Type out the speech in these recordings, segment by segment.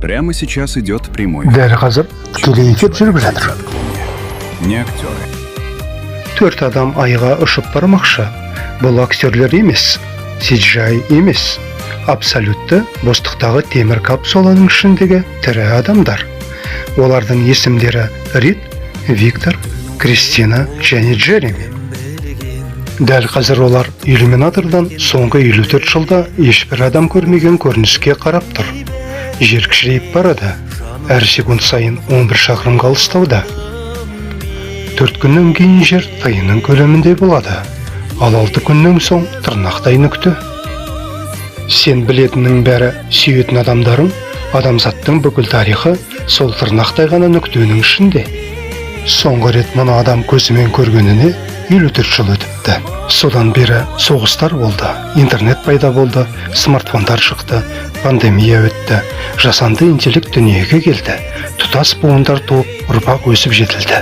Прямо сейчас идет прямой. Дәл қазір тікелей эфир жүріп жатыр. Не актеры. 4 адам Айға ұшып бармақшы. Бұл актерлер емес, CGI емес. Абсолютті бостықтағы темір капсуланың ішіндегі тірі адамдар. Олардың есімдері Рид, Виктор, Кристина және Джереми. Дәл қазір олар иллюминатордан соңғы 54 жылда ешбір адам көрмеген көрініске қарап тұр. Жер кішірейіп барады. Әр секунд сайын 11 шақырымға алыстауда. 4 күннен кейін жер тайының көлемінде болады. Ал 6 күннен соң тырнақтай нүкте. Сен білетінің бәрі сүйетін адамдарың, адамзаттың бүкіл тарихы сол тырнақтай ғана нүктенің ішінде. Соңғы рет мұны адам көзімен көргеніне 54 жыл өтіпті. Содан бері соғыстар болды, интернет пайда болды, смартфондар шықты, пандемия өтті, жасанды интеллект дүниеге келді, тұтас буындар туып, ұрпақ өсіп жетілді.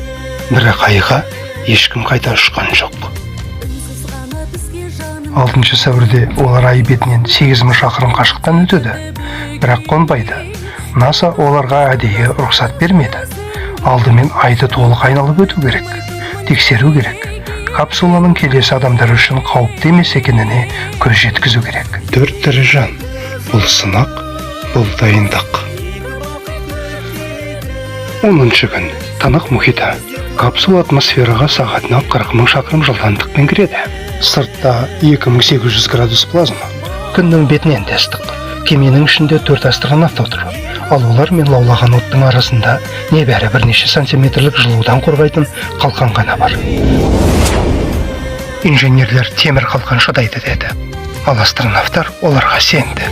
Бірақ Айға ешкім қайта ұшқан жоқ. 6 сәуірде олар ай бетінен 8000 шақырым қашықтан өтеді, бірақ қонбайды. НАСА оларға әдейі рұқсат бермеді. Алдымен айды толық айналып өту керек, тексеру керек. Капсуланың келесі адамдар үшін қауіпті емес екеніне көз жеткізу керек. 4 тірі жан. Бұл сынақ, бұл дайындық. 10 күн. Тынық мұхиты. Капсула атмосфераға сағатына 40 000 шақырым жылдамдықпен кіреді. Сыртта 2800 градус плазма. Күннің бетінен де ыстық. Кеменің ішінде 4 астронавт отыр. Ал олар мен лаулаған оттың арасында небәрі бірнеше сантиметрлік жылудан қорғайтын қалқан ғана бар. Инженерлер темір қалқан шыдайды деді. Ал астронавтар оларға сенді.